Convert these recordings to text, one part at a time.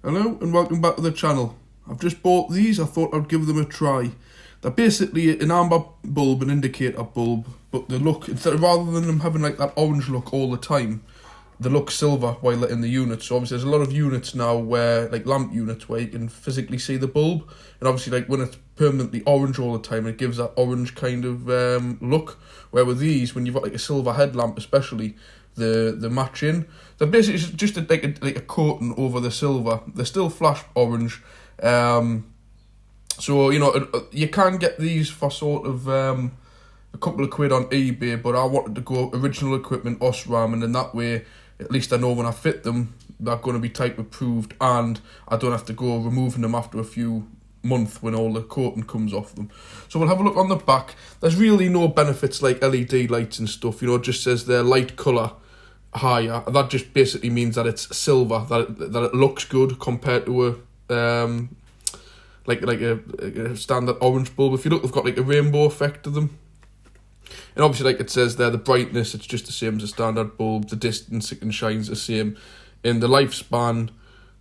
Hello and welcome back to the channel. I've just bought these, I thought I'd give them a try. They're basically an amber bulb, an indicator bulb, but they look, rather than them having like that orange look all the time, they look silver while they're in the unit. So obviously there's a lot of units now where, like lamp units, where you can physically see the bulb, and obviously like when it's permanently orange all the time, it gives that orange kind of look, where with these, when you've got like a silver headlamp especially, the match in. They're basically just like a coating over the silver. They still flash orange. So, you know, you can get these for sort of a couple of quid on eBay, but I wanted to go original equipment, Osram, and in that way, at least I know when I fit them, they're going to be type approved, and I don't have to go removing them after a few months when all the coating comes off them. So we'll have a look on the back. There's really no benefits like LED lights and stuff, you know, it just says they're light colour higher. That just basically means that it's silver, that it looks good compared to a like a standard orange bulb. If you look, they've got like a rainbow effect to them. And obviously, like it says there, the brightness, it's just the same as a standard bulb. The distance it can shine is the same. And the lifespan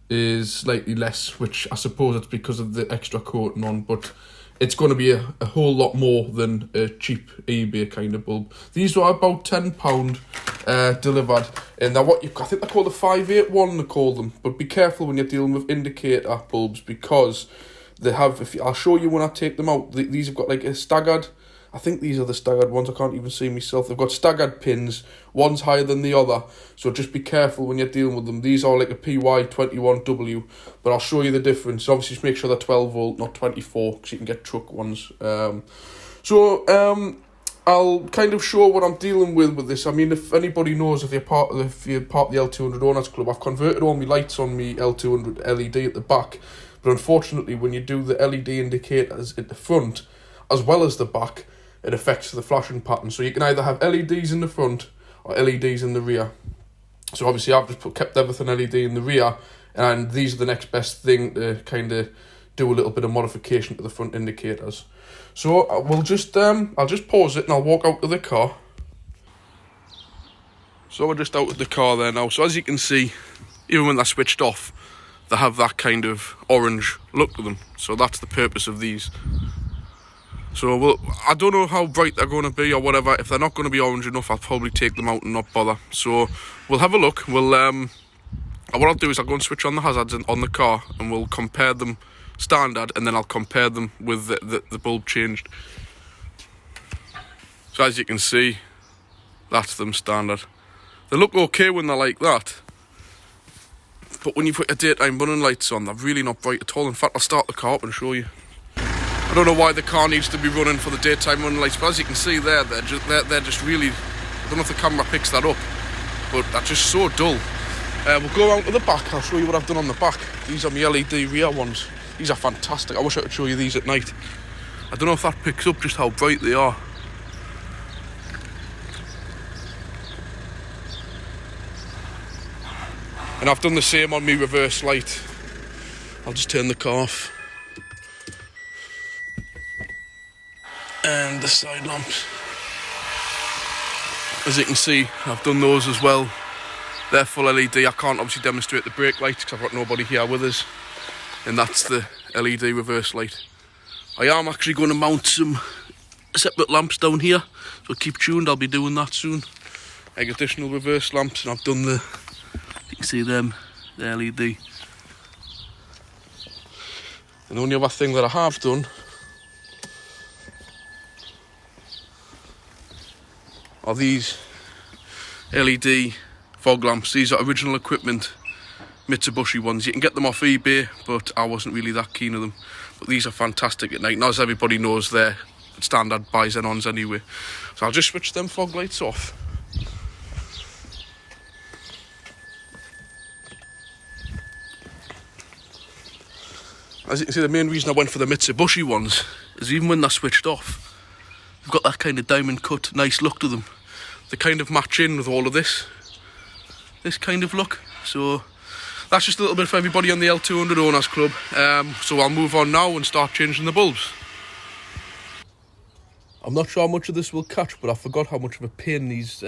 is slightly less, which I suppose it's because of the extra coating on, but it's going to be a whole lot more than a cheap eBay kind of bulb. These were about £10 delivered, and they're I think they're called the 581, they call them. But be careful when you're dealing with indicator bulbs, because they have, I'll show you when I take them out, these have got like a staggered, I think these are the staggered ones, I can't even see myself. They've got staggered pins, one's higher than the other, so just be careful when you're dealing with them. These are like a PY21W, but I'll show you the difference. Obviously just make sure they're 12 volt, not 24, because you can get truck ones. I'll kind of show what I'm dealing with this. I mean, if anybody knows, if you're part of the L200 Owners Club, I've converted all my lights on my L200 LED at the back, but unfortunately when you do the LED indicators at the front, as well as the back, it affects the flashing pattern. So you can either have LEDs in the front or LEDs in the rear. So obviously I've just kept everything LED in the rear, and these are the next best thing to kind of do a little bit of modification to the front indicators. So I'll just pause it and I'll walk out to the car. So we're just out of the car there now. So as you can see, even when they're switched off, they have that kind of orange look to them. So that's the purpose of these. So I don't know how bright they're going to be or whatever. If they're not going to be orange enough, I'll probably take them out and not bother. So we'll have a look. What I'll do is I'll go and switch on the hazards on the car, and we'll compare them standard, and then I'll compare them with the bulb changed. So as you can see, that's them standard. They look okay when they're like that, but when you put your daytime running lights on, they're really not bright at all. In fact, I'll start the car up and show you. I don't know why the car needs to be running for the daytime running lights, but as you can see there, they're just really, I don't know if the camera picks that up, but they're just so dull. We'll go around to the back. I'll show you what I've done on the back. These are my LED rear ones. These are fantastic. I wish I could show you these at night. I don't know if that picks up just how bright they are. And I've done the same on my reverse light. I'll just turn the car off. And the side lamps. As you can see, I've done those as well. They're full LED. I can't obviously demonstrate the brake lights because I've got nobody here with us. And that's the LED reverse light. I am actually going to mount some separate lamps down here, so keep tuned, I'll be doing that soon. Like additional reverse lamps, and I've done you can see them, the LED. And the only other thing that I have done are these LED fog lamps. These are original equipment, Mitsubishi ones. You can get them off eBay, but I wasn't really that keen on them. But these are fantastic at night. Now, as everybody knows, they're standard bi-xenons anyway. So I'll just switch them fog lights off. As you can see, the main reason I went for the Mitsubishi ones is even when they're switched off, they've got that kind of diamond cut, nice look to them. They kind of match in with all of this kind of look. So that's just a little bit for everybody on the L200 Owners Club. So I'll move on now and start changing the bulbs. I'm not sure how much of this will catch, but I forgot how much of a pain these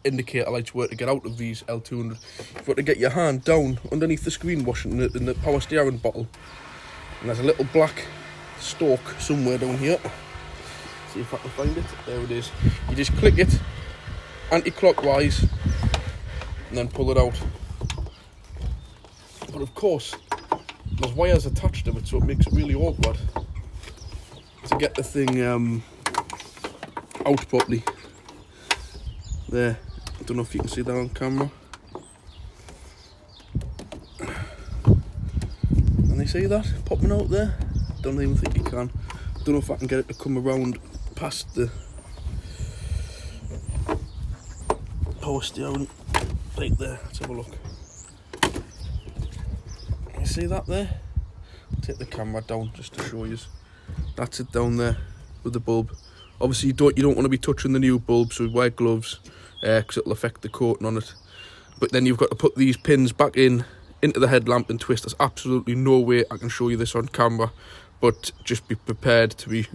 indicator lights were to get out of these L200. You've got to get your hand down underneath the screen washing in the power steering bottle. And there's a little black stalk somewhere down here. See if I can find it. There it is. You just click it anti-clockwise and then pull it out. But of course, there's wires attached to it, so it makes it really awkward to get the thing out properly. There. I don't know if you can see that on camera. Can you see that popping out there? Don't even think you can. Don't know if I can get it to come around past the power steering right there. Let's have a look. You see that there? Take the camera down just to show you. That's it down there with the bulb. Obviously you don't want to be touching the new bulb, so wear gloves because it'll affect the coating on it. But then you've got to put these pins back into the headlamp and twist. There's absolutely no way I can show you this on camera, but just be prepared to be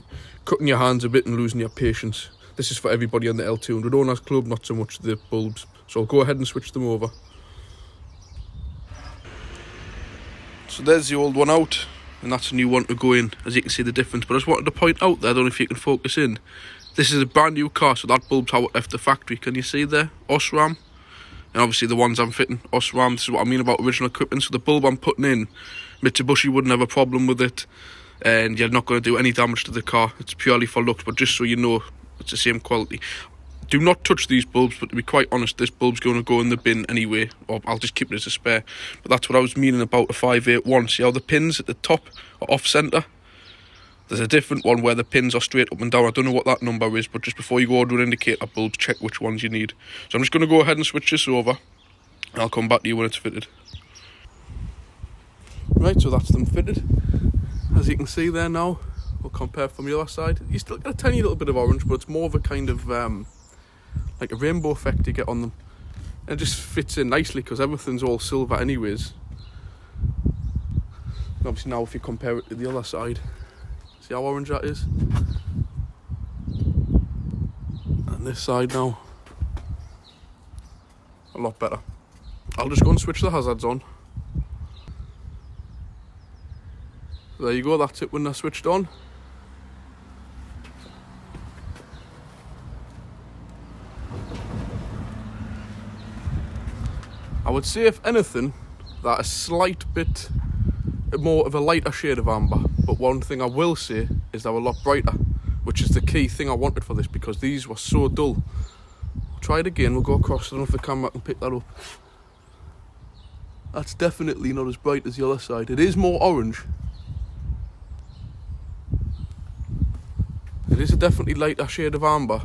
cutting your hands a bit and losing your patience. This is for everybody on the L200 owners club, not so much the bulbs. So I'll go ahead and switch them over. So there's the old one out, and that's a new one to go in, as you can see the difference. But I just wanted to point out there, I don't know if you can focus in, this is a brand new car, so that bulb's how it left the factory. Can you see there? Osram. And obviously the ones I'm fitting, Osram. This is what I mean about original equipment. So the bulb I'm putting in, Mitsubishi wouldn't have a problem with it, and you're not going to do any damage to the car. It's purely for looks, but just so you know, it's the same quality. Do not touch these bulbs, but to be quite honest, this bulb's going to go in the bin anyway, or I'll just keep it as a spare. But that's what I was meaning about a 581. See how the pins at the top are off-centre? There's a different one where the pins are straight up and down. I don't know what that number is, but just before you go order an indicator bulb, check which ones you need. So I'm just going to go ahead and switch this over, and I'll come back to you when it's fitted. Right, so that's them fitted. As you can see there now, we'll compare from the other side. You still get a tiny little bit of orange, but it's more of a kind of like a rainbow effect you get on them. And it just fits in nicely because everything's all silver anyways. And obviously now if you compare it to the other side, see how orange that is? And this side now, a lot better. I'll just go and switch the hazards on. So there you go, that's it when they're switched on. I would say, if anything, that a slight bit more of a lighter shade of amber. But one thing I will say is they're a lot brighter, which is the key thing I wanted for this, because these were so dull. I'll try it again, we'll go across. I don't know if the camera can pick that up. That's definitely not as bright as the other side. It is more orange. It is a definitely lighter shade of amber,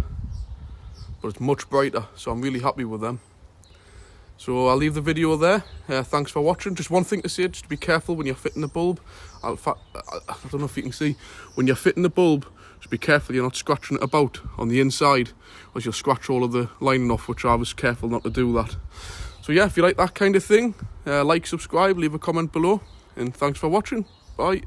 but it's much brighter, so I'm really happy with them. So I'll leave the video there. Thanks for watching. Just one thing to say, just be careful when you're fitting the bulb. I don't know if you can see, when you're fitting the bulb, just be careful you're not scratching it about on the inside, or you'll scratch all of the lining off, which I was careful not to do that. So yeah, if you like that kind of thing, like, subscribe, leave a comment below, and thanks for watching. Bye.